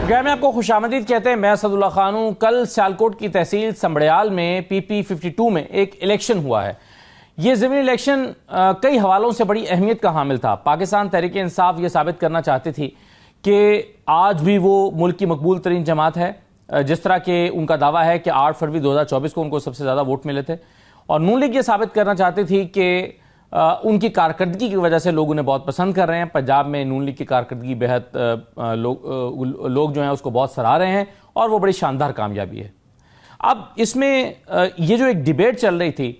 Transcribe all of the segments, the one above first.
میں آپ کو خوش آمدید کہتے ہیں. میں اسد اللہ خان ہوں. کل سیالکوٹ کی تحصیل سمبڑیال میں پی پی 52 میں ایک الیکشن ہوا ہے. یہ ضمنی الیکشن کئی حوالوں سے بڑی اہمیت کا حامل تھا. پاکستان تحریک انصاف یہ ثابت کرنا چاہتی تھی کہ آج بھی وہ ملک کی مقبول ترین جماعت ہے، جس طرح کہ ان کا دعویٰ ہے کہ 8 فروری 2024 کو ان کو سب سے زیادہ ووٹ ملے تھے. اور نون لیگ یہ ثابت کرنا چاہتی تھی کہ ان کی کارکردگی کی وجہ سے لوگ انہیں بہت پسند کر رہے ہیں. پنجاب میں نون لیگ کی کارکردگی بہت لوگ جو ہیں اس کو بہت سراہ رہے ہیں اور وہ بڑی شاندار کامیابی ہے. اب اس میں یہ جو ایک ڈیبیٹ چل رہی تھی،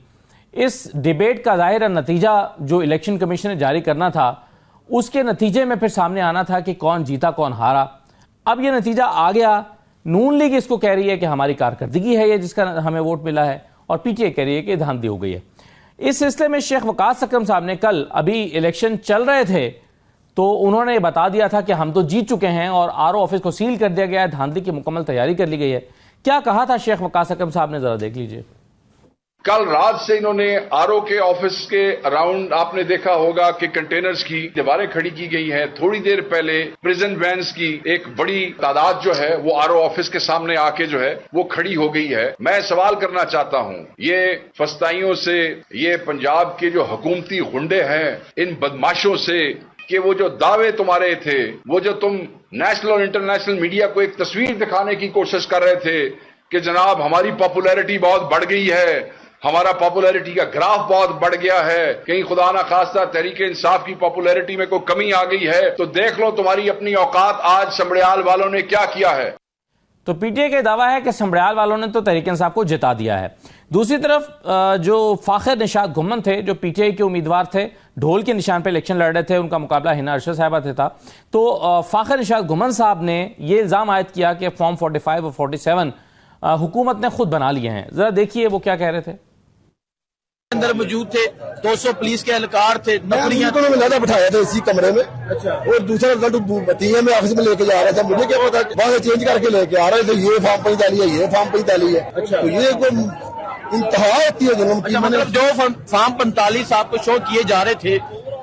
اس ڈیبیٹ کا ظاہر نتیجہ جو الیکشن کمیشن نے جاری کرنا تھا، اس کے نتیجے میں پھر سامنے آنا تھا کہ کون جیتا کون ہارا. اب یہ نتیجہ آ گیا. نون لیگ اس کو کہہ رہی ہے کہ ہماری کارکردگی ہے یہ جس کا ہمیں ووٹ ملا ہے، اور پی ٹی آئی کہہ رہی ہے کہ دھاندلی ہو گئی ہے. اس سلسلے میں شیخ وقاص اکرم صاحب نے کل ابھی الیکشن چل رہے تھے تو انہوں نے بتا دیا تھا کہ ہم تو جیت چکے ہیں اور آر او آفس کو سیل کر دیا گیا ہے، دھاندلی کی مکمل تیاری کر لی گئی ہے. کیا کہا تھا شیخ وقاص اکرم صاحب نے، ذرا دیکھ لیجئے. کل رات سے انہوں نے آر او کے آفس کے اراؤنڈ آپ نے دیکھا ہوگا کہ کنٹینرز کی دیواریں کھڑی کی گئی ہیں. تھوڑی دیر پہلے پریزن وینز کی ایک بڑی تعداد جو ہے وہ آر او آفس کے سامنے آ کے جو ہے وہ کھڑی ہو گئی ہے. میں سوال کرنا چاہتا ہوں، یہ فسطائیوں سے، یہ پنجاب کے جو حکومتی غنڈے ہیں، ان بدماشوں سے، کہ وہ جو دعوے تمہارے تھے، وہ جو تم نیشنل اور انٹرنیشنل میڈیا کو ایک تصویر دکھانے کی کوشش کر رہے تھے کہ جناب ہماری پاپولیرٹی بہت بڑھ گئی ہے، ہمارا پاپولیرٹی کا گراف بہت بڑھ گیا ہے، کہیں خدا نہ خواستہ تحریک انصاف کی پاپولیرٹی میں کوئی کمی آ گئی ہے، تو دیکھ لو تمہاری اپنی اوقات آج سمبڑیال والوں نے کیا کیا ہے. تو پی ٹی آئی کا دعویٰ ہے کہ سمبڑیال والوں نے تو تحریک انصاف کو جتا دیا ہے. دوسری طرف جو فاخر نشاط گھمن تھے، جو پی ٹی آئی کے امیدوار تھے، ڈھول کے نشان پہ الیکشن لڑ رہے تھے، ان کا مقابلہ ہنا ارشد صاحبہ سے تھا. تو فاخر نشاط گھمن صاحب نے یہ الزام عائد کیا کہ فارم 45 اور 47 حکومت نے خود بنا لیے ہیں. ذرا دیکھیے وہ کیا کہہ رہے تھے. اندر موجود تھے 200 پولیس کے اہلکار تھے، میں بٹھایا تھا اسی کمرے میں، اور دوسرا رزلٹ میں آفس میں لے کے جا رہا تھا. مجھے کیا پتا وہاں سے چینج کر کے لے کے آ رہے تھے، یہ فارم 45 ہے، یہ فارم 45 ہے. تو یہ کوئی انتہا ہوتی ہے ظلم کی. مطلب جو فارم 45 آپ کو شو کیے جا رہے تھے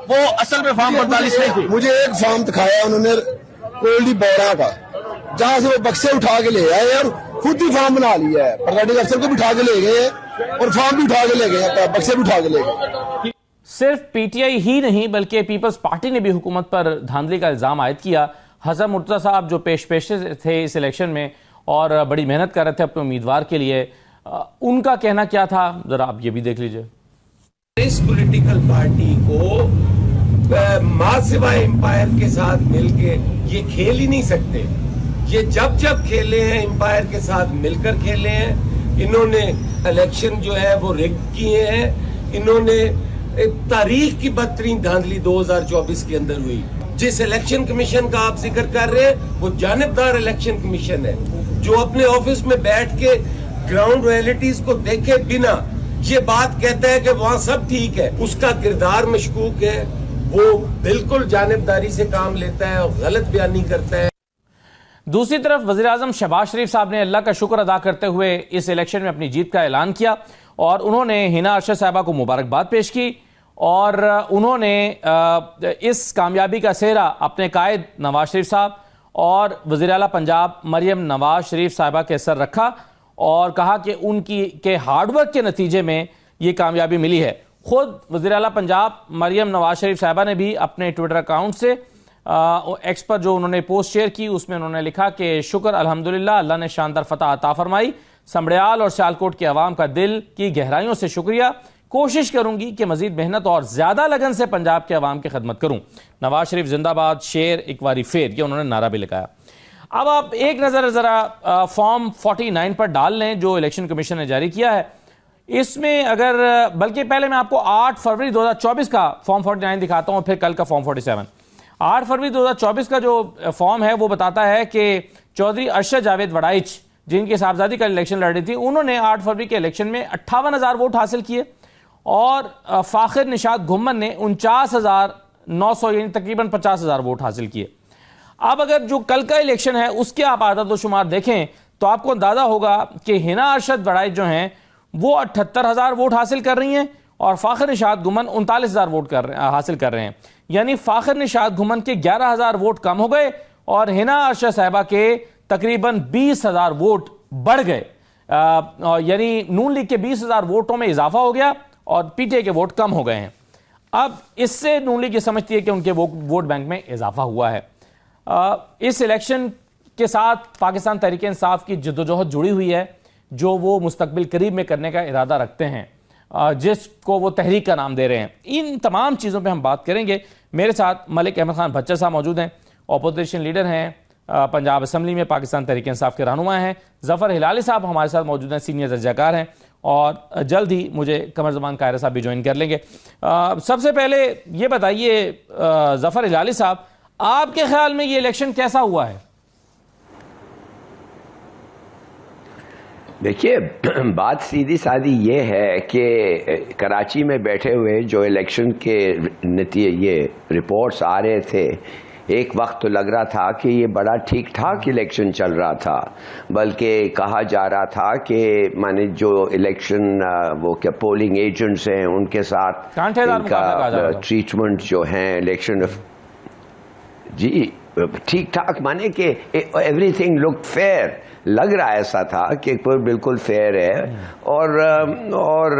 وہ اصل میں فارم 45 نہیں تھے. مجھے ایک فارم دکھایا انہوں نے کولڈی بورا کا، جہاں سے وہ بکسے اٹھا کے لے آئے اور خود ہی فارم بنا لیا ہے. پرائیویٹ افسر کو بھی اٹھا کے لے گئے اور فارم بھی اٹھا کے لے گئے، بکسے بھی اٹھا کے لے گئے. صرف پی ٹی آئی ہی نہیں بلکہ پیپلز پارٹی نے بھی حکومت پر دھاندلی کا الزام عائد کیا. حسن مرتضی صاحب جو پیش تھے اس الیکشن میں اور بڑی محنت کر رہے تھے اپنے امیدوار کے لیے، ان کا کہنا کیا تھا، ذرا آپ یہ بھی دیکھ لیجئے. اس پولیٹیکل پارٹی کو ماسوا امپائر کے ساتھ مل کے یہ کھیل ہی نہیں سکتے. یہ جب کھیلے ہیں امپائر کے ساتھ مل کر کھیلے ہیں. انہوں نے الیکشن جو ہے وہ رگ کیے ہیں. انہوں نے تاریخ کی بدترین دھاندلی 2024 کے اندر ہوئی. جس الیکشن کمیشن کا آپ ذکر کر رہے ہیں وہ جانبدار الیکشن کمیشن ہے، جو اپنے آفس میں بیٹھ کے گراؤنڈ ریئلٹیز کو دیکھے بنا یہ بات کہتا ہے کہ وہاں سب ٹھیک ہے. اس کا کردار مشکوک ہے. وہ بالکل جانبداری سے کام لیتا ہے اور غلط بیانی کرتا ہے. دوسری طرف وزیر اعظم شہباز شریف صاحب نے اللہ کا شکر ادا کرتے ہوئے اس الیکشن میں اپنی جیت کا اعلان کیا اور انہوں نے ہنا ارشد صاحبہ کو مبارکباد پیش کی اور انہوں نے اس کامیابی کا سہرا اپنے قائد نواز شریف صاحب اور وزیر اعلیٰ پنجاب مریم نواز شریف صاحبہ کے سر رکھا اور کہا کہ ان کے ہارڈ ورک کے نتیجے میں یہ کامیابی ملی ہے. خود وزیر اعلیٰ پنجاب مریم نواز شریف صاحبہ نے بھی اپنے ٹویٹر اکاؤنٹ سے ایکس پر جو انہوں نے پوسٹ شیئر کی اس میں انہوں نے لکھا کہ شکر الحمدللہ، اللہ نے شاندار فتح عطا فرمائی. سمبڑیال اور سیالکوٹ کے عوام کا دل کی گہرائیوں سے شکریہ. کوشش کروں گی کہ مزید محنت اور زیادہ لگن سے پنجاب کے عوام کی خدمت کروں. نواز شریف زندہ باد، شیر ایک باری پھر، یہ انہوں نے نعرہ بھی لگایا. اب آپ ایک نظر ذرا فارم 49 پر ڈال لیں جو الیکشن کمیشن نے جاری کیا ہے. اس میں اگر بلکہ پہلے میں آپ کو 8 فروری 2024 کا فارم 49 دکھاتا ہوں، پھر کل کا فارم 47. 8 فروری 2024 کا جو فارم ہے وہ بتاتا ہے کہ چودھری ارشد جاوید وڑائچ، جن کی صاحبزادی کا الیکشن لڑ رہی تھی، انہوں نے 8 فروری کے الیکشن میں 58,000 ووٹ حاصل کیے اور فاخر نشاط گھمن نے 49,900 یعنی تقریباً 50,000 ووٹ حاصل کیے. اب اگر جو کل کا الیکشن ہے اس کے آپ عدد و شمار دیکھیں تو آپ کو اندازہ ہوگا کہ ہنا ارشد وڑائچ جو ہیں وہ 78,000 ووٹ حاصل کر رہی ہیں اور فاخر نشاط گھمن 39,000 ووٹ حاصل کر رہے ہیں. یعنی فاخر نشاط گھمن کے 11,000 ووٹ کم ہو گئے اور ہنا ارشد صاحبہ کے تقریباً 20,000 ووٹ بڑھ گئے، یعنی نون لیگ کے 20,000 ووٹوں میں اضافہ ہو گیا اور پی ٹی آئی کے ووٹ کم ہو گئے ہیں۔ اب اس سے نون لیگ یہ سمجھتی ہے کہ ان کے ووٹ بینک میں اضافہ ہوا ہے۔ اس الیکشن کے ساتھ پاکستان تحریک انصاف کی جدوجہد جڑی ہوئی ہے جو وہ مستقبل قریب میں کرنے کا ارادہ رکھتے ہیں، جس کو وہ تحریک کا نام دے رہے ہیں۔ ان تمام چیزوں پہ ہم بات کریں گے۔ میرے ساتھ ملک احمد خان بھچر صاحب موجود ہیں، اپوزیشن لیڈر ہیں، پنجاب اسمبلی میں پاکستان تحریک انصاف کے رہنما ہیں۔ ظفر ہلالی صاحب ہمارے ساتھ موجود ہیں، سینئر درجہ کار ہیں، اور جلد ہی مجھے قمر زمان قاہرہ صاحب بھی جوائن کر لیں گے۔ سب سے پہلے یہ بتائیے ظفر ہلالی صاحب، آپ کے خیال میں یہ الیکشن کیسا ہوا ہے؟ دیکھیے، بات سیدھی سادی یہ ہے کہ کراچی میں بیٹھے ہوئے جو الیکشن کے نتیجے یہ رپورٹس آ رہے تھے، ایک وقت تو لگ رہا تھا کہ یہ بڑا ٹھیک ٹھاک الیکشن چل رہا تھا، بلکہ کہا جا رہا تھا کہ مانے جو الیکشن وہ کیا پولنگ ایجنٹس ہیں ان کے ساتھ ان کا ٹریٹمنٹ جو ہیں الیکشن جی ٹھیک ٹھاک، مانے کہ ایوری تھنگ لک فیئر، لگ رہا ایسا تھا کہ بالکل فیئر ہے۔ اور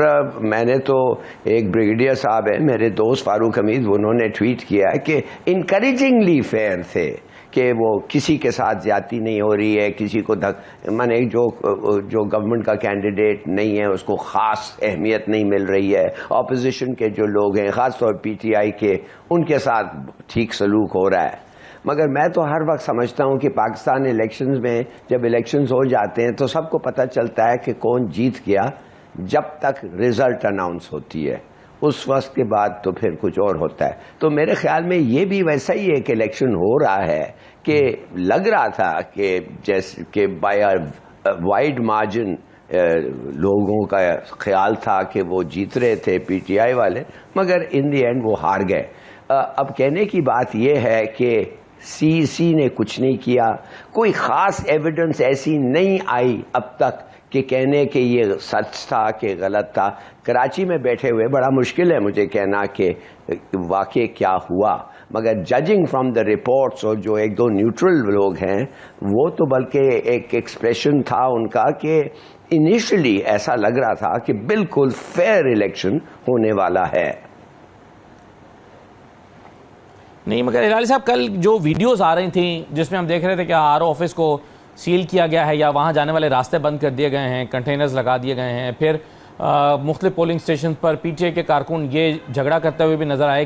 میں نے تو ایک بریگیڈیئر صاحب ہیں میرے دوست فاروق حمید، انہوں نے ٹویٹ کیا کہ انکریجنگلی فیئر تھے، کہ وہ کسی کے ساتھ زیادتی نہیں ہو رہی ہے، کسی کو مانے جو گورنمنٹ کا کینڈیڈیٹ نہیں ہے اس کو خاص اہمیت نہیں مل رہی ہے، اپوزیشن کے جو لوگ ہیں خاص طور پی ٹی آئی کے ان کے ساتھ ٹھیک سلوک ہو رہا ہے۔ مگر میں تو ہر وقت سمجھتا ہوں کہ پاکستان الیکشنز میں جب الیکشنز ہو جاتے ہیں تو سب کو پتہ چلتا ہے کہ کون جیت گیا جب تک رزلٹ اناؤنس ہوتی ہے، اس وقت کے بعد تو پھر کچھ اور ہوتا ہے۔ تو میرے خیال میں یہ بھی ویسا ہی ایک الیکشن ہو رہا ہے کہ لگ رہا تھا کہ جیسے کہ بائی وائڈ مارجن لوگوں کا خیال تھا کہ وہ جیت رہے تھے پی ٹی آئی والے، مگر ان دی اینڈ وہ ہار گئے۔ اب کہنے کی بات یہ ہے کہ سی نے کچھ نہیں کیا، کوئی خاص ایویڈنس ایسی نہیں آئی اب تک کہ کہنے کہ یہ سچ تھا کہ غلط تھا۔ کراچی میں بیٹھے ہوئے بڑا مشکل ہے مجھے کہنا کہ واقع کیا ہوا، مگر ججنگ فرام دا رپورٹس اور جو ایک دو نیوٹرل لوگ ہیں وہ تو بلکہ ایک ایکسپریشن تھا ان کا کہ انیشلی ایسا لگ رہا تھا کہ بالکل فیئر الیکشن ہونے والا ہے۔ نہیں، مگر ہلالی صاحب کل جو ویڈیوز آ رہی تھیں جس میں ہم دیکھ رہے تھے کہ آر او آفس کو سیل کیا گیا ہے یا وہاں جانے والے راستے بند کر دیے گئے ہیں، کنٹینرز لگا دیے گئے ہیں، پھر مختلف polling station per P T I کے کارکن یہ جھگڑا کرتے ہوئے بھی نظر آئے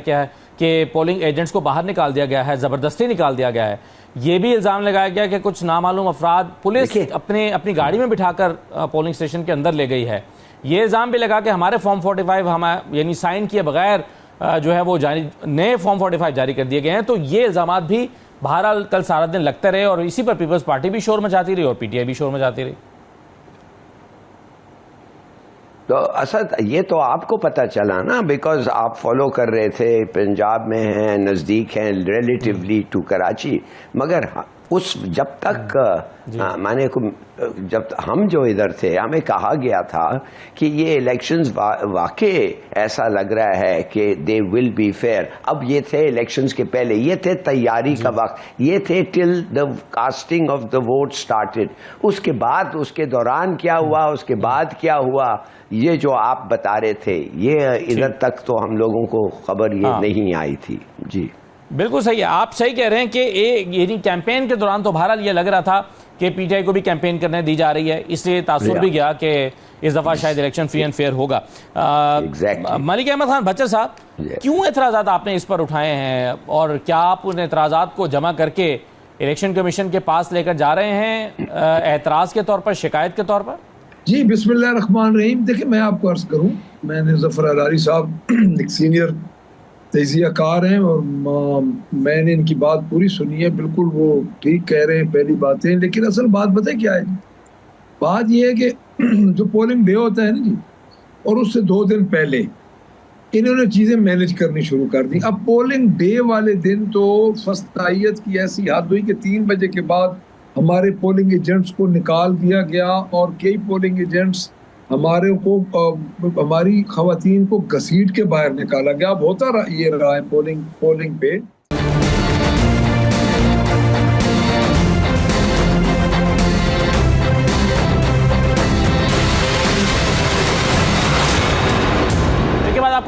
کہ پولنگ ایجنٹس کو باہر نکال دیا گیا ہے، زبردستی نکال دیا گیا ہے۔ یہ بھی الزام لگایا گیا کہ کچھ نامعلوم افراد پولیس اپنی گاڑی میں بٹھا کر پولنگ سٹیشن کے اندر لے گئی ہے۔ یہ الزام بھی لگا کہ ہمارے فارم 45 یعنی سائن کیے بغیر جو ہے وہ نئے فارم 45 جاری کر دیے گئے ہیں۔ تو یہ الزامات بھی بہرحال کل سارا دن لگتے رہے اور اسی پر پیپلز پارٹی بھی شور مچاتی رہی اور پی ٹی آئی بھی شور مچاتی رہی۔ تو اسد یہ تو آپ کو پتہ چلا نا، بیکاز آپ فالو کر رہے تھے، پنجاب میں ہیں، نزدیک ہیں ریلیٹیولی ٹو کراچی، مگر اس جب تک مانے جب ہم جو ادھر تھے ہمیں کہا گیا تھا کہ یہ الیکشنز واقع ایسا لگ رہا ہے کہ دے ول بی فیئر۔ اب یہ تھے الیکشنز کے پہلے، یہ تھے تیاری کا وقت، یہ تھے till the casting of the vote started. اس کے بعد اس کے دوران کیا ہوا، اس کے بعد کیا ہوا، یہ جو آپ بتا رہے تھے یہ ادھر تک تو ہم لوگوں کو خبر یہ نہیں آئی تھی۔ جی بالکل صحیح ہے، آپ صحیح کہہ رہے ہیں کہ یعنی کیمپین کے دوران تو بہرحال یہ لگ رہا تھا کہ پی ٹی آئی کو بھی کیمپین کرنے دی جا رہی ہے، اس لیے تاثر بھی گیا کہ اس دفعہ شاید الیکشن فری اینڈ فیئر ہوگا۔ ملک احمد خان بھچر صاحب، کیوں اعتراضات آپ نے اس پر اٹھائے ہیں اور کیا آپ ان اعتراضات کو جمع کر کے الیکشن کمیشن کے پاس لے کر جا رہے ہیں اعتراض کے طور پر، شکایت کے طور پر؟ جی بسم اللہ الرحمن الرحیم۔ دیکھیں میں آپ کو عرض کروں، میں نے ظفر ہلالی صاحب ایک سینئر تجزیہ کار ہیں اور میں نے ان کی بات پوری سنی ہے، بالکل وہ ٹھیک کہہ رہے ہیں پہلی باتیں، لیکن اصل بات پتہ کیا ہے جی؟ بات یہ ہے کہ جو پولنگ ڈے ہوتا ہے نا جی، اور اس سے 2 دن پہلے انہوں نے چیزیں مینج کرنی شروع کر دی۔ اب پولنگ ڈے والے دن تو فسطائیت کی ایسی حد ہوئی کہ 3 بجے کے بعد ہمارے پولنگ ایجنٹس کو نکال دیا گیا اور کئی پولنگ ایجنٹس ہماری خواتین کو گھسیٹ کے باہر نکالا گیا۔ اب ہوتا یہ رہا ہے پولنگ پہ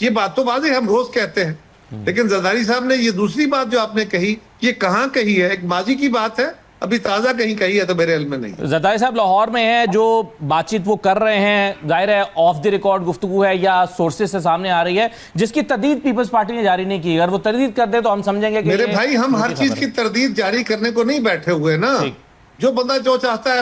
یہ بات تو واضح ہم روز کہتے ہیں، لیکن زرداری صاحب نے یہ دوسری بات جو آپ نے کہی، یہ کہاں کہی ہے؟ ایک ماضی کی بات ہے، ابھی تازہ کہیں کہی ہے تو میرے علم میں نہیں۔ زرداری صاحب لاہور میں ہیں، جو بات چیت وہ کر رہے ہیں ظاہر ہے آف دی ریکارڈ گفتگو ہے یا سورسز سے سامنے آ رہی ہے، جس کی تردید پیپلز پارٹی نے جاری نہیں کی۔ اگر وہ تردید کر دے تو ہم سمجھیں گے کہ میرے بھائی ہم ہر چیز کی تردید جاری کرنے کو نہیں بیٹھے ہوئے نا، جو بندہ جو چاہتا ہے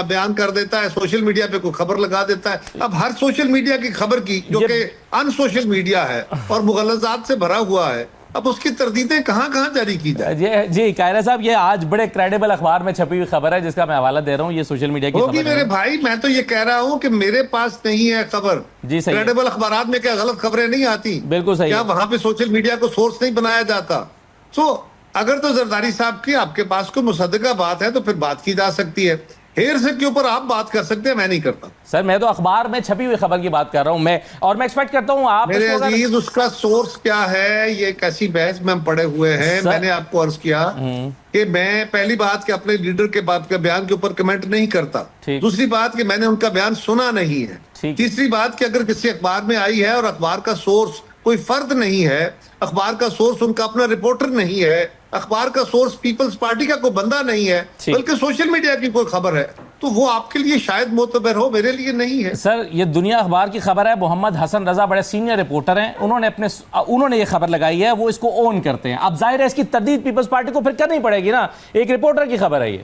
بیان کر دیتا ہے، سوشل میڈیا پہ کوئی خبر لگا دیتا ہے۔ اب ہر سوشل میڈیا کی خبر کی جو کہ ان سوشل میڈیا ہے اور مغلظات سے بھرا ہوا ہے، اب اس کی تردیدیں کہاں کہاں جاری کی جائے؟ جی قاہرہ صاحب، یہ آج بڑے کریڈیبل اخبار میں چھپی ہوئی خبر ہے جس کا میں حوالہ دے رہا ہوں، یہ سوشل میڈیا کی ہوگی خبر ہے میرے بھائی، میں تو یہ کہہ رہا ہوں کہ میرے پاس نہیں ہے خبر۔ جی صحیح ہے، کریڈیبل اخبارات میں کیا غلط خبریں نہیں آتی؟ بالکل صحیح کیا ہے۔ وہاں پہ سوشل میڈیا کو سورس نہیں بنایا جاتا؟ اگر تو زرداری صاحب کی آپ کے پاس کوئی مصدقہ بات ہے تو پھر بات کی جا سکتی ہے، ہیر سے کے اوپر آپ بات کر سکتے ہیں، میں نہیں کرتا سر۔ میں تو اخبار میں چھپی ہوئی خبر کی بات کر رہا ہوں میں، اور میں ایکسپیکٹ کرتا ہوں آپ میرے عزیز اس کا سورس کیا ہے، یہ ایک ایسی بحث میں ہم پڑے ہوئے ہیں۔ میں نے آپ کو عرض کیا کہ میں پہلی بات کہ اپنے لیڈر کے بات کے بیان کے اوپر کمنٹ نہیں کرتا، دوسری بات کہ میں نے ان کا بیان سنا نہیں ہے، تیسری بات کہ اگر کسی اخبار میں آئی ہے اور اخبار کا سورس کوئی فرد نہیں ہے، اخبار کا سورس ان کا اپنا رپورٹر نہیں ہے، اخبار کا سورس پیپلز پارٹی کا کوئی بندہ نہیں ہے، بلکہ سوشل میڈیا کی کوئی خبر ہے، تو وہ آپ کے لیے شاید معتبر ہو، میرے لیے نہیں ہے۔ سر یہ دنیا اخبار کی خبر ہے، محمد حسن رضا بڑے سینئر رپورٹر ہیں، انہوں نے یہ خبر لگائی ہے، وہ اس کو اون کرتے ہیں۔ اب ظاہر ہے اس کی تردید پیپلز پارٹی کو پھر کرنی پڑے گی نا، ایک رپورٹر کی خبر ہے یہ۔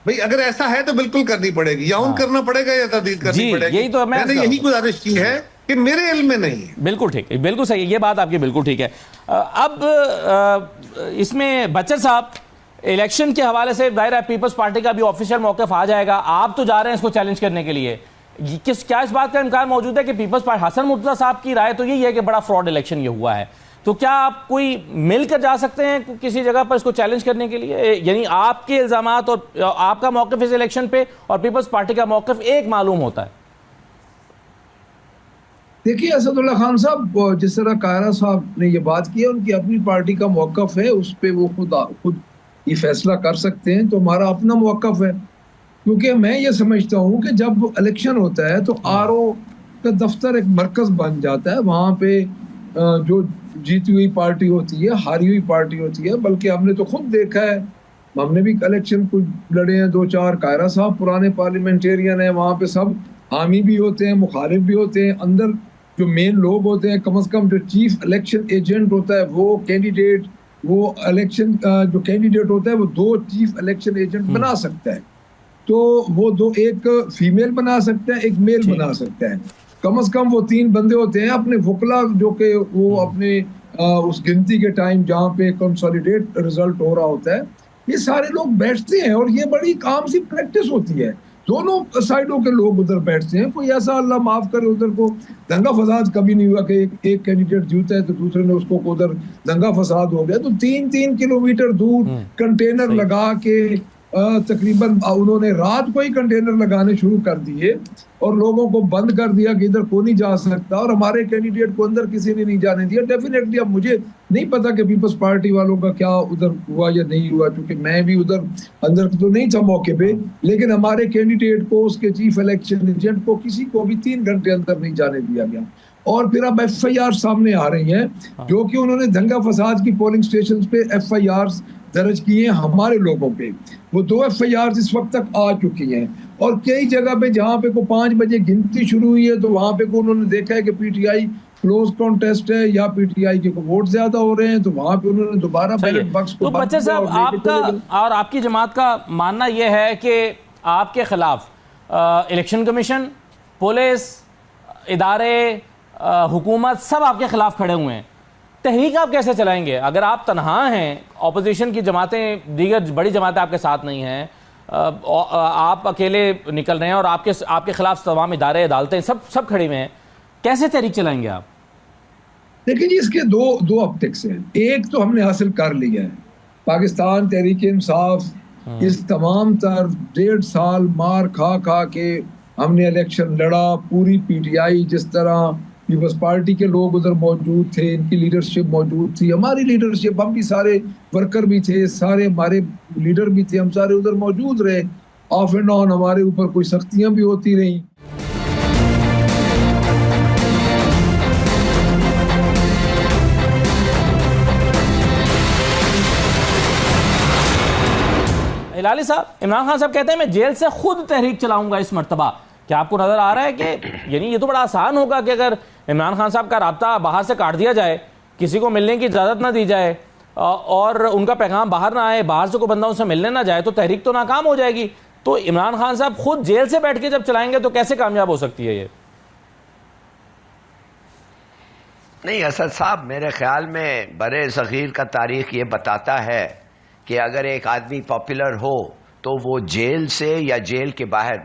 بھئی اگر ایسا ہے تو بالکل کرنی پڑے گی، یا اون کرنا پڑے گا یا تردید کرنی پڑے گی۔ یہی تو میں نے یہی گزارش کی ہے کہ میرے علم میں نہیں ہے۔ بالکل ٹھیک ہے، بالکل صحیح ہے، یہ بات آپ کی بالکل ٹھیک ہے۔ اب اس میں بچر صاحب الیکشن کے حوالے سے ظاہر ہے پیپلز پارٹی کا بھی آفیشیل موقف آ جائے گا، آپ تو جا رہے ہیں اس کو چیلنج کرنے کے لیے، کیا اس بات کا امکان موجود ہے کہ پیپلز پارٹی، حسن مرتضیٰ صاحب کی رائے تو یہی ہے کہ بڑا فراڈ الیکشن یہ ہوا ہے، تو کیا آپ کوئی مل کر جا سکتے ہیں کسی جگہ پر اس کو چیلنج کرنے کے لیے؟ یعنی آپ کے الزامات اور آپ کا موقف اس الیکشن پہ اور پیپلز پارٹی کا موقف ایک معلوم ہوتا ہے۔ دیکھیے اسد اللہ خان صاحب، جس طرح قاہرہ صاحب نے یہ بات کی ہے، ان کی اپنی پارٹی کا موقف ہے، اس پہ وہ خود یہ فیصلہ کر سکتے ہیں، تو ہمارا اپنا موقف ہے، کیونکہ میں یہ سمجھتا ہوں کہ جب الیکشن ہوتا ہے تو آر او کا دفتر ایک مرکز بن جاتا ہے، وہاں پہ جو جیتی ہوئی پارٹی ہوتی ہے، ہاری ہوئی پارٹی ہوتی ہے، بلکہ ہم نے تو خود دیکھا ہے، ہم نے بھی الیکشن کچھ لڑے ہیں، 2-4، قاہرہ صاحب پرانے پارلیمنٹیرین ہیں، وہاں پہ سب حامی بھی ہوتے ہیں، مخالف بھی ہوتے ہیں، اندر جو مین لوگ ہوتے ہیں، کم از کم جو چیف الیکشن ایجنٹ ہوتا ہے وہ کینڈیڈیٹ، وہ الیکشن جو کینڈیڈیٹ ہوتا ہے وہ 2 چیف الیکشن ایجنٹ بنا سکتا ہے، تو وہ 2، ایک فیمیل بنا سکتا ہے، ایک میل بنا سکتا ہے، کم از کم وہ 3 بندے ہوتے ہیں اپنے وکلا، جو کہ وہ اپنے اس گنتی کے ٹائم جہاں پہ کنسولیڈیٹ رزلٹ ہو رہا ہوتا ہے، یہ سارے لوگ بیٹھتے ہیں، اور یہ بڑی عام سی پریکٹس ہوتی ہے، دونوں سائڈوں کے لوگ ادھر بیٹھتے ہیں، کوئی ایسا اللہ معاف کرے ادھر کو دنگا فساد کبھی نہیں ہوا کہ ایک کینڈیڈیٹ جیتا ہے تو دوسرے نے اس کو ادھر دنگا فساد ہو گیا، تو 3 کلومیٹر دور کنٹینر لگا کے تقریباً انہوں نے رات کو ہی کنٹینر لگانے شروع کر دیے اور لوگوں کو بند کر دیا کہ ادھر کوئی نہیں جا سکتا، اور ہمارے کینڈیڈیٹ کو اندر کسی نے نہیں جانے دیا۔ ڈیفینیٹلی اب مجھے نہیں پتا کہ پیپلز پارٹی والوں کا کیا ادھر ہوا یا نہیں ہوا، کیونکہ میں بھی ادھر اندر تو نہیں تھا موقع پہ، لیکن ہمارے کینڈیڈیٹ کو، اس کے چیف الیکشن ایجنٹ کو، کسی کو بھی 3 گھنٹے اندر نہیں جانے دیا گیا۔ اور پھر اب FIR سامنے آ رہی ہیں، جو کہ انہوں نے دنگا فساد کی پولنگ سٹیشنز پہ FIRs درج کیے ہیں ہمارے لوگوں پہ، وہ 2 FIRs اس وقت تک آ چکی ہیں، اور کئی جگہ پہ جہاں پہ کو 5 بجے گنتی شروع ہوئی ہے تو وہاں پہ کو انہوں نے دیکھا ہے کہ PTI کلوز کانٹیسٹ ہے یا PTI کے ووٹ زیادہ ہو رہے ہیں، تو وہاں پہ انہوں نے دوبارہ بیلٹ باکس کو تو بچر صاحب، آپ کا اور آپ کی جماعت کا ماننا یہ ہے کہ آپ کے خلاف الیکشن کمیشن، پولیس، ادارے، حکومت سب آپ کے خلاف کھڑے ہوئے ہیں، تحریک آپ کیسے چلائیں گے اگر آپ تنہا ہیں؟ اپوزیشن کی جماعتیں، دیگر بڑی جماعتیں آپ کے ساتھ نہیں ہیں، آپ اکیلے نکل رہے ہیں، اور آپ کے خلاف تمام ادارے، عدالتیں سب کھڑے ہوئے ہیں، کیسے تحریک چلائیں گے آپ؟ دیکھیں جی، اس کے دو آپٹکس ہیں۔ ایک تو ہم نے حاصل کر لیا ہے، پاکستان تحریک انصاف اس تمام تر 1.5 سال مار کھا کے ہم نے الیکشن لڑا، پوری PTI جس طرح پیپلز پارٹی کے لوگ ادھر موجود تھے، ان کی لیڈرشپ موجود تھی، ہماری لیڈرشپ، ہم بھی سارے ورکر بھی تھے، سارے ہمارے لیڈر بھی تھے، ہم سارے ادھر موجود رہے، آف اینڈ آن ہمارے اوپر کوئی سختیاں بھی ہوتی رہیں۔ ہلالی صاحب، عمران خان صاحب کہتے ہیں میں جیل سے خود تحریک چلاؤں گا اس مرتبہ. کیا آپ کو نظر آ رہا ہے کہ یعنی یہ تو بڑا آسان ہوگا کہ اگر عمران خان صاحب کا رابطہ باہر سے کاٹ دیا جائے، کسی کو ملنے کی اجازت نہ دی جائے اور ان کا پیغام باہر نہ آئے، باہر سے کوئی بندہ ان سے ملنے نہ جائے، تو تحریک تو ناکام ہو جائے گی. تو عمران خان صاحب خود جیل سے بیٹھ کے جب چلائیں گے تو کیسے کامیاب ہو سکتی ہے یہ؟ نہیں اسد صاحب، میرے خیال میں برے صغیر کا تاریخ یہ بتاتا ہے کہ اگر ایک آدمی پاپولر ہو تو وہ جیل سے یا جیل کے باہر،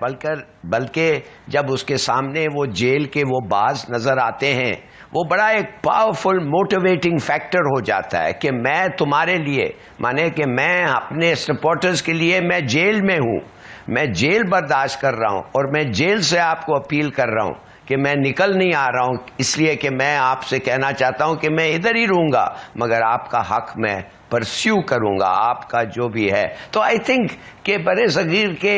بلکہ جب اس کے سامنے وہ جیل کے وہ باز نظر آتے ہیں، وہ بڑا ایک پاورفل موٹیویٹنگ فیکٹر ہو جاتا ہے کہ میں تمہارے لیے، مانے کہ میں اپنے سپورٹرز کے لیے میں جیل میں ہوں، میں جیل برداشت کر رہا ہوں اور میں جیل سے آپ کو اپیل کر رہا ہوں کہ میں نکل نہیں آ رہا ہوں، اس لیے کہ میں آپ سے کہنا چاہتا ہوں کہ میں ادھر ہی رہوں گا مگر آپ کا حق میں پرسیو کروں گا، آپ کا جو بھی ہے. تو آئی تھنک کہ برے صغیر کے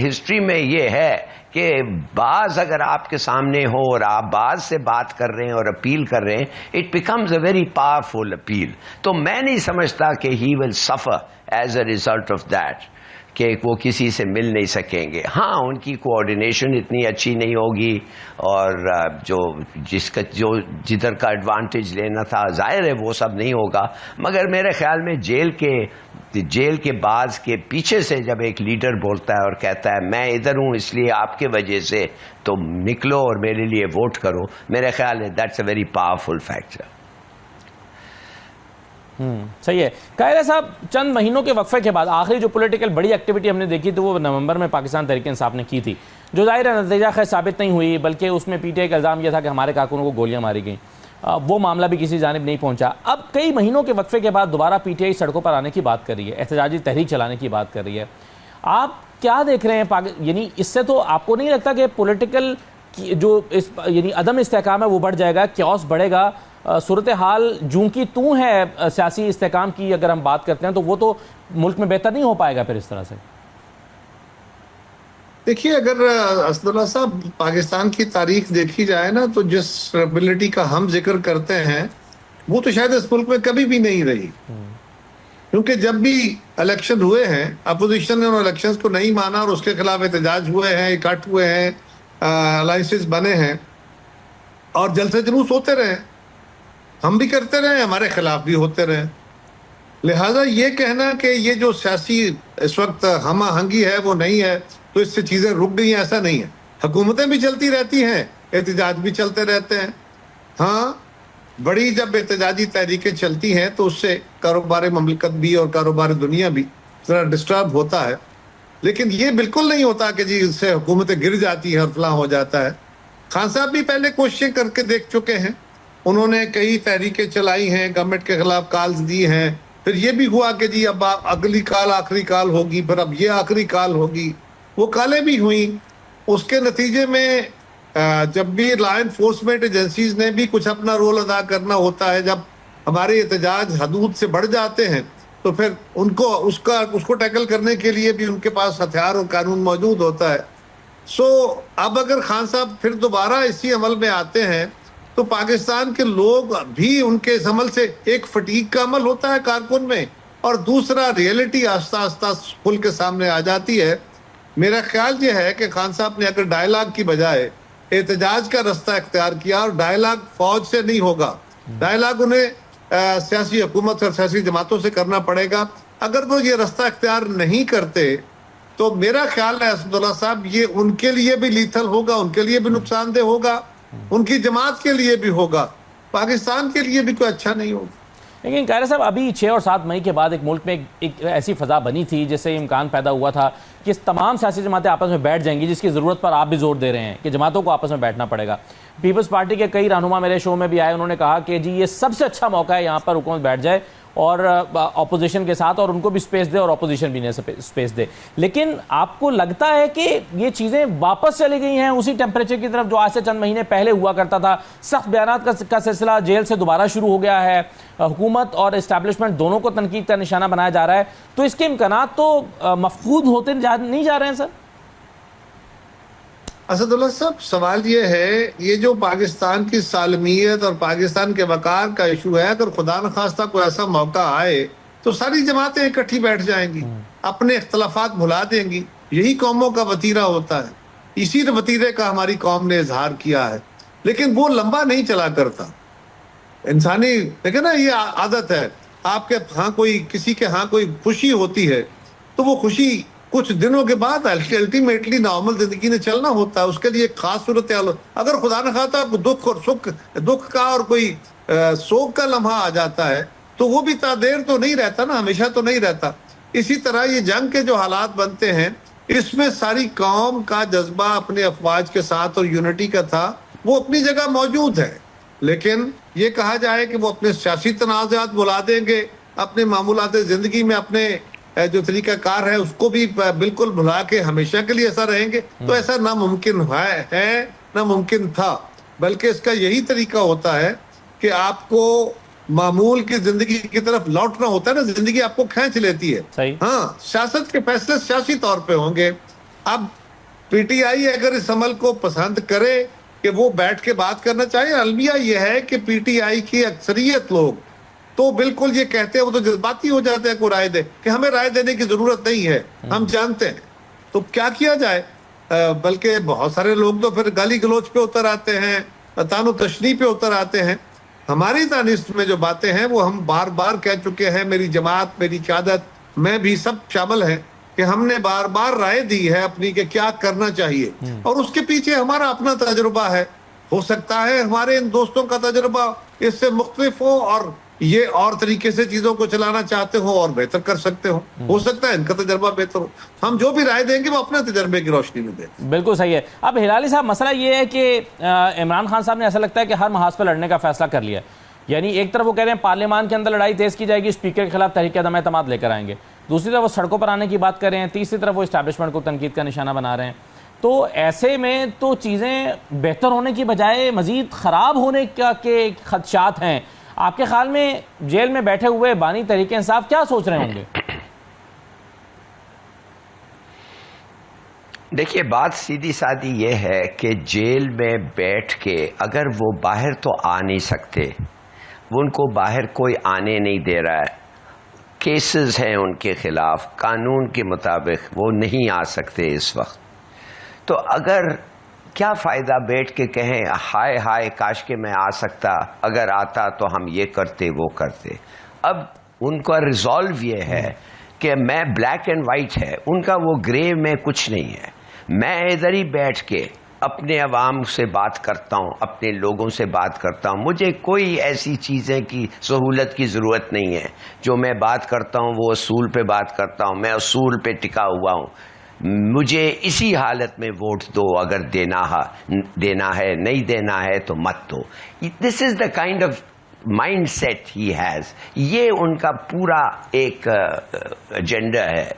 ہسٹری میں یہ ہے کہ بعض اگر آپ کے سامنے ہو اور آپ بعض سے بات کر رہے ہیں اور اپیل کر رہے ہیں، it becomes a very powerful appeal. تو میں نہیں سمجھتا کہ ہی ول سفر as a result of that, کہ وہ کسی سے مل نہیں سکیں گے. ہاں ان کی کوآرڈینیشن اتنی اچھی نہیں ہوگی اور جو جدھر کا ایڈوانٹیج لینا تھا ظاہر ہے وہ سب نہیں ہوگا، مگر میرے خیال میں جیل کے باز کے پیچھے سے جب ایک لیڈر بولتا ہے اور کہتا ہے میں ادھر ہوں اس لیے آپ کے وجہ سے تو نکلو اور میرے لیے ووٹ کرو، میرے خیال ہے that's a very powerful factor. صحیح ہے. قاہرہ صاحب، چند مہینوں کے وقفے کے بعد آخری جو پولیٹیکل بڑی ایکٹیویٹی ہم نے دیکھی تھی وہ نومبر میں پاکستان تحریک انصاف نے کی تھی، جو ظاہر نتیجہ خیر ثابت نہیں ہوئی، بلکہ اس میں پی ٹی آئی کا الزام یہ تھا کہ ہمارے کارکنوں کو گولیاں ماری گئیں. وہ معاملہ بھی کسی جانب نہیں پہنچا. اب کئی مہینوں کے وقفے کے بعد دوبارہ پی ٹی آئی سڑکوں پر آنے کی بات کر رہی ہے، احتجاجی تحریک چلانے کی بات کر رہی ہے. آپ کیا دیکھ رہے ہیں؟ یعنی اس سے تو آپ کو نہیں لگتا کہ پولیٹیکل جو یعنی عدم استحکام ہے وہ بڑھ جائے گا، کیوس بڑھے گا؟ صورتحال جوں کی توں ہے سیاسی استحکام کی اگر ہم بات کرتے ہیں تو وہ تو ملک میں بہتر نہیں ہو پائے گا پھر اس طرح سے. دیکھیے اگر اسداللہ صاحب پاکستان کی تاریخ دیکھی جائے نا تو جس اسٹیبلٹی کا ہم ذکر کرتے ہیں وہ تو شاید اس ملک میں کبھی بھی نہیں رہی، کیونکہ جب بھی الیکشن ہوئے ہیں اپوزیشن نے ان الیکشنز کو نہیں مانا اور اس کے خلاف احتجاج ہوئے ہیں، اکٹھ ہوئے ہیں، الائنسز بنے ہیں اور جلسے جلوس ہوتے رہے، ہم بھی کرتے رہے، ہمارے خلاف بھی ہوتے رہے. لہٰذا یہ کہنا کہ یہ جو سیاسی اس وقت ہم آہنگی ہے وہ نہیں ہے تو اس سے چیزیں رک گئی ہیں، ایسا نہیں ہے. حکومتیں بھی چلتی رہتی ہیں، احتجاج بھی چلتے رہتے ہیں. ہاں بڑی جب احتجاجی تحریکیں چلتی ہیں تو اس سے کاروبار مملکت بھی اور کاروبار دنیا بھی ذرا ڈسٹرب ہوتا ہے، لیکن یہ بالکل نہیں ہوتا کہ جی اس سے حکومتیں گر جاتی ہیں اور فلاں ہو جاتا ہے. خان صاحب بھی پہلے کوششیں کر کے دیکھ چکے ہیں، انہوں نے کئی تحریکیں چلائی ہیں، گورنمنٹ کے خلاف کالز دی ہیں، پھر یہ بھی ہوا کہ جی اب اگلی کال آخری کال ہوگی، پھر اب یہ آخری کال ہوگی، وہ کالیں بھی ہوئیں. اس کے نتیجے میں جب بھی لا انفورسمنٹ ایجنسیز نے بھی کچھ اپنا رول ادا کرنا ہوتا ہے، جب ہمارے احتجاج حدود سے بڑھ جاتے ہیں تو پھر ان کو اس کو ٹیکل کرنے کے لیے بھی ان کے پاس ہتھیار اور قانون موجود ہوتا ہے. اب اگر خان صاحب پھر دوبارہ اسی عمل میں آتے ہیں تو پاکستان کے لوگ بھی ان کے اس عمل سے ایک فٹیگ کا عمل ہوتا ہے کارکن میں، اور دوسرا ریئلٹی آہستہ آہستہ کھل کے سامنے آ جاتی ہے. میرا خیال یہ ہے کہ خان صاحب نے اگر ڈائیلاگ کی بجائے احتجاج کا رستہ اختیار کیا، اور ڈائیلاگ فوج سے نہیں ہوگا، ڈائیلاگ انہیں سیاسی حکومت اور سیاسی جماعتوں سے کرنا پڑے گا. اگر وہ یہ رستہ اختیار نہیں کرتے تو میرا خیال ہے اسداللہ صاحب یہ ان کے لیے بھی لیتھل ہوگا، ان کے لیے بھی نقصان دہ ہوگا، ان کی جماعت کے لیے بھی ہوگا، پاکستان کے لیے بھی کوئی اچھا نہیں ہوگا. لیکن قاہرہ صاحب ابھی 6 اور 7 مئی کے بعد ایک ملک میں ایک ایسی فضا بنی تھی جس سے امکان پیدا ہوا تھا کہ تمام سیاسی جماعتیں آپس میں بیٹھ جائیں گی، جس کی ضرورت پر آپ بھی زور دے رہے ہیں کہ جماعتوں کو آپس میں بیٹھنا پڑے گا. پیپلز پارٹی کے کئی رہنما میرے شو میں بھی آئے، انہوں نے کہا کہ جی یہ سب سے اچھا موقع ہے یہاں پر حکومت بیٹھ جائے اور اپوزیشن کے ساتھ، اور ان کو بھی سپیس دے اور اپوزیشن بھی سپیس دے. لیکن آپ کو لگتا ہے کہ یہ چیزیں واپس چلی گئی ہیں اسی ٹیمپریچر کی طرف جو آج سے چند مہینے پہلے ہوا کرتا تھا؟ سخت بیانات کا سلسلہ جیل سے دوبارہ شروع ہو گیا ہے، حکومت اور اسٹیبلشمنٹ دونوں کو تنقید کا نشانہ بنایا جا رہا ہے، تو اس کے امکانات تو مفقود ہوتے نہیں جا رہے ہیں سر؟ اسداللہ صاحب سوال یہ ہے، یہ جو پاکستان کی سالمیت اور پاکستان کے وقار کا ایشو ہے، اگر خدا نخواستہ کوئی ایسا موقع آئے تو ساری جماعتیں اکٹھی بیٹھ جائیں گی, اپنے اختلافات بھلا دیں گی. یہی قوموں کا وتیرہ ہوتا ہے, اسی وتیرے کا ہماری قوم نے اظہار کیا ہے. لیکن وہ لمبا نہیں چلا کرتا. انسانی دیکھیں نا, یہ عادت ہے, آپ کے ہاں کوئی کسی کے ہاں کوئی خوشی ہوتی ہے تو وہ خوشی کچھ دنوں کے بعد الٹیمیٹلی نارمل زندگی نے چلنا ہوتا ہے. اس کے لیے ایک خاص صورتحال, اگر خدا نہ خواستہ دکھ اور دکھ کا اور کوئی سوگ کا لمحہ آ جاتا ہے تو وہ بھی دیر تو نہیں رہتا نا, ہمیشہ تو نہیں رہتا. اسی طرح یہ جنگ کے جو حالات بنتے ہیں, اس میں ساری قوم کا جذبہ اپنے افواج کے ساتھ اور یونٹی کا تھا, وہ اپنی جگہ موجود ہے. لیکن یہ کہا جائے کہ وہ اپنے سیاسی تنازعات بلا دیں گے, اپنے معمولات زندگی میں اپنے جو طریقہ کار ہے اس کو بھی بالکل بھلا کے ہمیشہ کے لیے ایسا رہیں گے, تو ایسا ناممکن ہے, ناممکن تھا. بلکہ اس کا یہی طریقہ ہوتا ہے کہ آپ کو معمول کی زندگی کی طرف لوٹنا ہوتا ہے نا, زندگی آپ کو کھینچ لیتی ہے. ہاں, سیاست کے فیصلے سیاسی طور پہ ہوں گے. اب پی ٹی آئی اگر اس عمل کو پسند کرے کہ وہ بیٹھ کے بات کرنا چاہیے, المیہ یہ ہے کہ پی ٹی آئی کی اکثریت لوگ تو بالکل یہ کہتے ہیں, وہ تو جذباتی ہو جاتے ہیں کوئی رائے دے, کہ ہمیں رائے دینے کی ضرورت نہیں ہے, ہم جانتے ہیں. تو کیا کیا جائے؟ بلکہ بہت سارے لوگ تو پھر گالی گلوچ پہ اتر آتے ہیں, تان و تشنیع پہ اتر آتے ہیں. ہماری دانست میں جو باتیں ہیں وہ ہم بار بار کہہ چکے ہیں, میری جماعت, میری قیادت, میں بھی سب شامل ہیں, کہ ہم نے بار بار رائے دی ہے اپنی کہ کیا کرنا چاہیے, اور اس کے پیچھے ہمارا اپنا تجربہ ہے. ہو سکتا ہے ہمارے ان دوستوں کا تجربہ اس سے مختلف ہو اور یہ اور طریقے سے چیزوں کو چلانا چاہتے ہو اور بہتر کر سکتے ہو سکتا ہے ان کا تجربہ بہتر ہو. ہم جو بھی رائے دیں گے وہ اپنے تجربے کی روشنی میں دیں. بالکل صحیح ہے. اب ہلالی صاحب, مسئلہ یہ ہے کہ عمران خان صاحب نے ایسا لگتا ہے کہ ہر محاذ پہ لڑنے کا فیصلہ کر لیا. یعنی ایک طرف وہ کہہ رہے ہیں پارلیمان کے اندر لڑائی تیز کی جائے گی, اسپیکر کے خلاف تحریک عدم اعتماد لے کر آئیں گے, دوسری طرف وہ سڑکوں پر آنے کی بات کر رہے ہیں, تیسری طرف وہ اسٹیبلشمنٹ کو تنقید کا نشانہ بنا رہے ہیں. تو ایسے میں تو چیزیں بہتر ہونے کی بجائے مزید خراب ہونے کے خدشات ہیں. آپ کے خیال میں جیل میں بیٹھے ہوئے بانی تحریک انصاف کیا سوچ رہے ہوں گے؟ دیکھیے, بات سیدھی سادی یہ ہے کہ جیل میں بیٹھ کے اگر وہ باہر تو آ نہیں سکتے, ان کو باہر کوئی آنے نہیں دے رہا ہے, کیسز ہیں ان کے خلاف, قانون کے مطابق وہ نہیں آ سکتے اس وقت, تو اگر کیا فائدہ بیٹھ کے کہیں ہائے ہائے کاش کہ میں آ سکتا, اگر آتا تو ہم یہ کرتے وہ کرتے. اب ان کا ریزالو یہ ہے کہ میں بلیک اینڈ وائٹ ہے, ان کا وہ گرے میں کچھ نہیں ہے. میں ادھر ہی بیٹھ کے اپنے عوام سے بات کرتا ہوں, اپنے لوگوں سے بات کرتا ہوں. مجھے کوئی ایسی چیزیں کی سہولت کی ضرورت نہیں ہے. جو میں بات کرتا ہوں وہ اصول پہ بات کرتا ہوں, میں اصول پہ ٹکا ہوا ہوں. مجھے اسی حالت میں ووٹ دو, اگر دینا ہے, نہیں دینا ہے تو مت دو. This is the kind of mindset he has. یہ ان کا پورا ایک ایجنڈا ہے.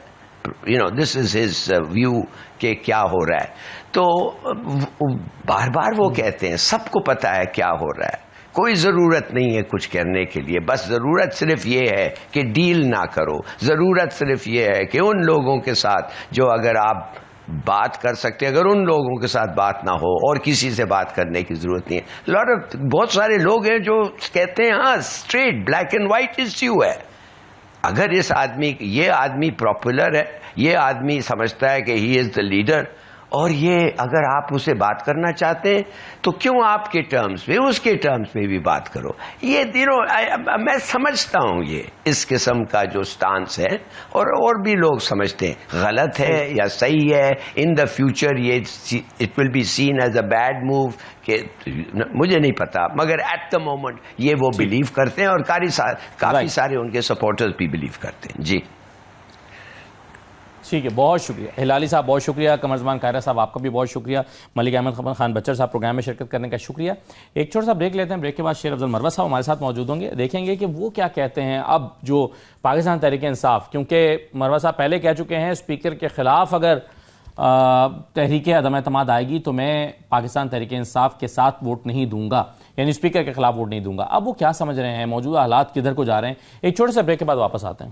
دس از ہز ویو کہ کیا ہو رہا ہے. تو بار بار وہ کہتے ہیں, سب کو پتا ہے کیا ہو رہا ہے, کوئی ضرورت نہیں ہے کچھ کرنے کے لیے, بس ضرورت صرف یہ ہے کہ ڈیل نہ کرو. ضرورت صرف یہ ہے کہ ان لوگوں کے ساتھ جو اگر آپ بات کر سکتے, اگر ان لوگوں کے ساتھ بات نہ ہو اور کسی سے بات کرنے کی ضرورت نہیں ہے. بہت سارے لوگ ہیں جو کہتے ہیں ہاں straight black and white issue ہے. اگر اس آدمی, یہ آدمی پاپولر ہے, یہ آدمی سمجھتا ہے کہ ہی از دا لیڈر, اور یہ اگر آپ اسے بات کرنا چاہتے ہیں تو کیوں آپ کے ٹرمز میں اس کے ٹرمز میں بھی بات کرو. یہ میں سمجھتا ہوں یہ اس قسم کا جو سٹانس ہے, اور بھی لوگ سمجھتے ہیں غلط ہے یا صحیح ہے. ان دا فیوچر یہ it will be seen as a bad move, کہ مجھے نہیں پتا, مگر ایٹ دا مومنٹ یہ وہ بلیو کرتے ہیں, اور کافی سارے ان کے سپورٹرز بھی بلیو کرتے ہیں. جی ٹھیک ہے, بہت شکریہ ہلالی صاحب, بہت شکریہ. قمر زمان قاہرہ صاحب آپ کا بھی بہت شکریہ. ملک احمد خان بچر صاحب پروگرام میں شرکت کرنے کا شکریہ. ایک چھوٹا سا بریک لیتے ہیں, بریک کے بعد شیر افضل مروت صاحب ہمارے ساتھ موجود ہوں گے. دیکھیں گے کہ وہ کیا کہتے ہیں اب جو پاکستان تحریک انصاف, کیونکہ مروت صاحب پہلے کہہ چکے ہیں اسپیکر کے خلاف اگر تحریک عدم اعتماد آئے گی تو میں پاکستان تحریک انصاف کے ساتھ ووٹ نہیں دوں گا, یعنی اسپیکر کے خلاف ووٹ نہیں دوں گا. اب وہ کیا سمجھ رہے ہیں, موجودہ حالات کدھر کو جا رہے ہیں, ایک چھوٹے سے بریک کے بعد واپس آتے ہیں.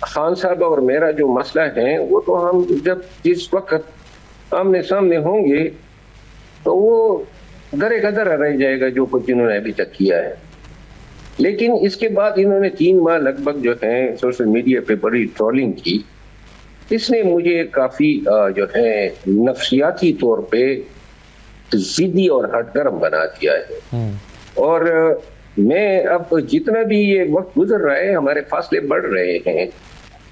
خان صاحب اور میرا جو مسئلہ ہے وہ تو ہم جب جس وقت آمنے سامنے ہوں گے تو وہ درے کا درا رہ جائے گا جو کچھ انہوں نے ابھی تک کیا ہے. لیکن اس کے بعد انہوں نے 3 ماہ لگ بھگ جو ہے سوشل میڈیا پہ بڑی ٹرولنگ کی. اس نے مجھے کافی جو ہے نفسیاتی طور پہ ضدی اور ہٹ گرم بنا دیا ہے. اور میں اب جتنا بھی یہ وقت گزر رہا ہے ہمارے فاصلے بڑھ رہے ہیں.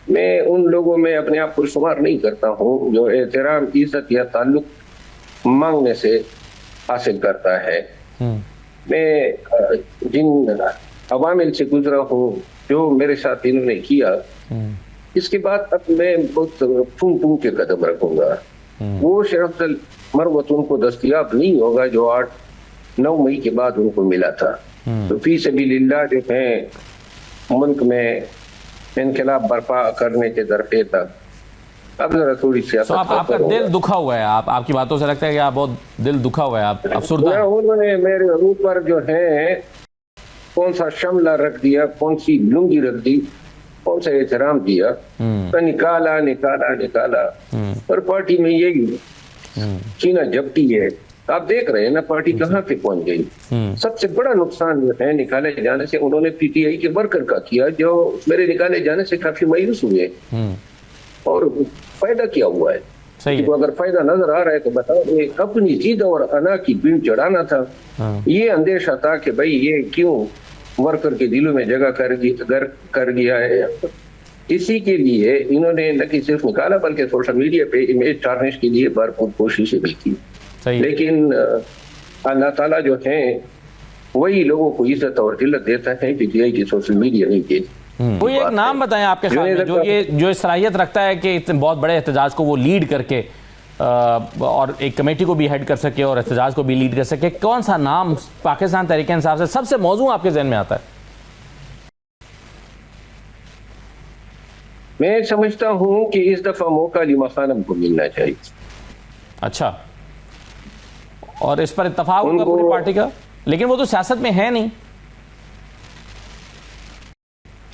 میں ان لوگوں میں اپنے آپ کو شمار نہیں کرتا ہوں جو احترام عزت یا تعلق مانگنے سے حاصل کرتا ہے. میں جن عوامل سے گزرا ہوں جو میرے ساتھ انہوں نے کیا اس کے بعد اب میں بہت پھون کے قدم رکھوں گا. وہ شرف المروت ان کو دستیاب نہیں ہوگا جو 8-9 مئی کے بعد ان کو ملا تھا. تو فی سبیل اللہ جو ہے ملک میں انقلاب برپا کرنے کے درپے تھا. اب ذرا تھوڑی سیاست آپ کا دل دکھا ہوا ہے. آپ کی باتوں سے لگتا ہے کہ آپ بہت دل دکھا ہوا ہے, آپ افسردہ ہیں. انہوں نے میرے روح پر جو ہے کون سا شملہ رکھ دیا, کون سی لنگی رکھ دی, کون سا احترام دیا, نکالا اور پارٹی میں یہی چینا جھپٹی ہے. آپ دیکھ رہے ہیں نا پارٹی کہاں پہ پہنچ گئی. سب سے بڑا نقصان جو ہے نکالے جانے سے انہوں نے پی ٹی آئی کے ورکر کا کیا جو میرے نکالے جانے سے کافی مایوس ہوئے. اور فائدہ کیا ہوا ہے؟ اگر فائدہ نظر آ رہا ہے تو بتاؤ. اپنی جید اور انا کی بین چڑھانا تھا. یہ اندیشہ تھا کہ بھائی یہ کیوں ورکر کے دلوں میں جگہ کر گیا ہے. اسی کے لیے انہوں نے نہ کہ صرف نکالا بلکہ سوشل میڈیا پہ امیج ٹارنش کے لیے بھرپور کوششیں بھی کی. لیکن اللہ تعالیٰ جو ہیں وہی لوگوں کو عزت اور ذلت دیتا ہے پی ٹی آئی کی سوشل میڈیا نہیں دیتی. کوئی ایک نام بتائیں آپ کے خیال میں جو صلاحیت رکھتا ہے کہ اتنے بہت بڑے احتجاج کو وہ لیڈ کر کے اور ایک کمیٹی کو بھی ہیڈ کر سکے اور احتجاج کو بھی لیڈ کر سکے. کون سا نام پاکستان تحریک انصاف سے سب سے موزوں آپ کے ذہن میں آتا ہے؟ میں سمجھتا ہوں کہ اس دفعہ موقع علیمہ خانم کو ملنا چاہیے. اچھا, اور اس پر اتفاق ہوگا پوری پارٹی کا؟ لیکن وہ تو سیاست میں ہے نہیں.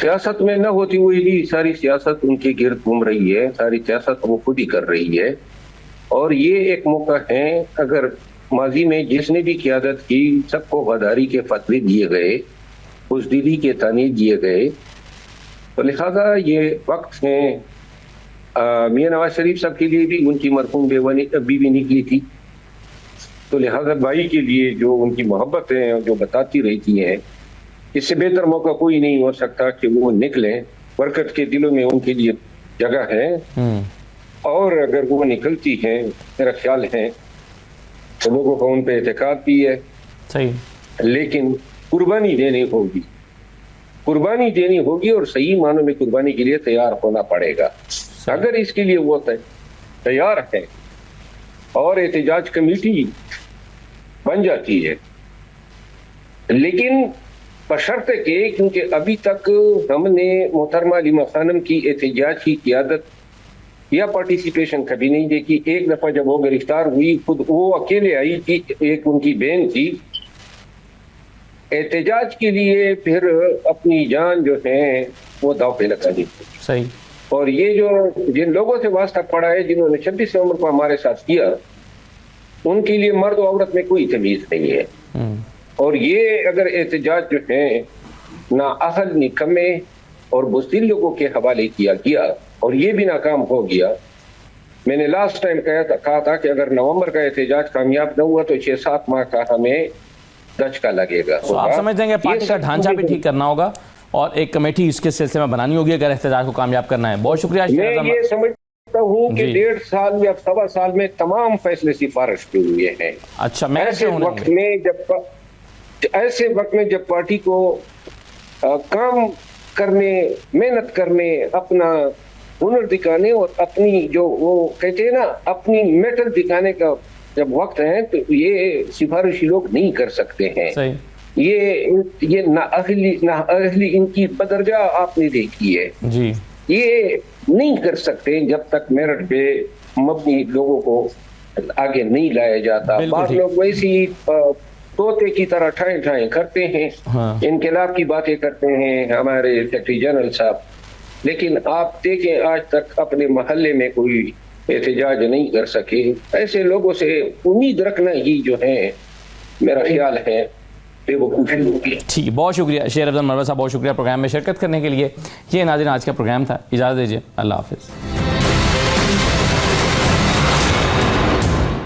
سیاست میں نہ ہوتی ہوئی بھی ساری سیاست ان کے گرد گھوم رہی ہے. ساری سیاست وہ خود ہی کر رہی ہے. اور یہ ایک موقع ہے, اگر ماضی میں جس نے بھی قیادت کی سب کو غداری کے فتوے دیے گئے, بزدلی کے تانیج دیے گئے, تو لہذا یہ وقت ہے. میاں نواز شریف صاحب کے لیے بھی ان کی مرحوم بیوی نکلی تھی, تو لہذا بھائی کے لیے جو ان کی محبت ہے جو بتاتی رہتی ہیں, اس سے بہتر موقع کوئی نہیں ہو سکتا کہ وہ نکلیں. برکت کے دلوں میں ان کے لیے جگہ ہے, اور اگر وہ نکلتی ہیں میرا خیال ہے تو لوگوں کو ان پہ اعتقاد بھی ہے. لیکن قربانی دینی ہوگی اور صحیح معنوں میں قربانی کے لیے تیار ہونا پڑے گا. اگر اس کے لیے وہ تیار ہے اور احتجاج کمیٹی بن جاتی ہے, لیکن بشرط کہ کیونکہ ابھی تک ہم نے محترمہ علیمہ خانم کی احتجاج کی قیادت یا پارٹیسپیشن کبھی نہیں دیکھی. ایک دفعہ جب وہ گرفتار ہوئی خود وہ اکیلے آئی تھی, ایک ان کی بہن تھی. احتجاج کے لیے پھر اپنی جان جو ہے وہ داؤ پہ لگا دی. صحیح. اور یہ جو جن لوگوں سے واسطہ پڑا ہے جنہوں نے 26 نومبر کو ہمارے ساتھ کیا, ان کے لیے مرد و عورت میں کوئی تمیز نہیں ہے. اور یہ اگر احتجاج جو ہے نااہل نکمے اور بزدل لوگوں کے حوالے کیا گیا اور یہ بھی ناکام ہو گیا. میں نے لاسٹ ٹائم کہا تھا کہ اگر نومبر کا احتجاج کامیاب نہ ہوا تو 6-7 ماہ کا ہمیں دھچکا لگے گا. آپ سمجھتے ہیں کہ پارٹی کا ڈھانچہ بھی ٹھیک کرنا ہوگا اور ایک کمیٹی اس کے سلسلے میں بنانی ہوگی اگر احتجاج کو کامیاب کرنا ہے. بہت شکریہ. میں یہ سمجھتا ہوں کہ 1.5 سال یا 1.25 سال میں تمام فیصلے سفارش کے ہوئے ہیں. اچھا, ایسے وقت میں جب پارٹی کو کام کرنے, محنت کرنے, اپنا ہنر دکھانے اور اپنی جو وہ کہتے ہیں نا اپنی میٹل دکھانے کا جب وقت ہے تو یہ سفارشی لوگ نہیں کر سکتے ہیں. یہ نااہلی ان کی بدرجہ آپ نے دیکھی ہے. یہ نہیں کر سکتے جب تک میرٹ پہ مبنی لوگوں کو آگے نہیں لایا جاتا. بعض لوگ ویسی طوطے کی طرح ٹھائیں کرتے ہیں, انقلاب کی باتیں کرتے ہیں. ہمارے سیکرٹری جنرل صاحب لیکن آپ دیکھیں آج تک اپنے محلے میں کوئی احتجاج نہیں کر سکے. ایسے لوگوں سے امید رکھنا ہی جو ہے میرا خیال ہے بے وقوفی ہوگی. ٹھیک ہے، بہت شکریہ شیر افضل مروت صاحب، بہت شکریہ پروگرام میں شرکت کرنے کے لیے. یہ ناظرین آج کا پروگرام تھا، اجازت دیجیے، اللہ حافظ.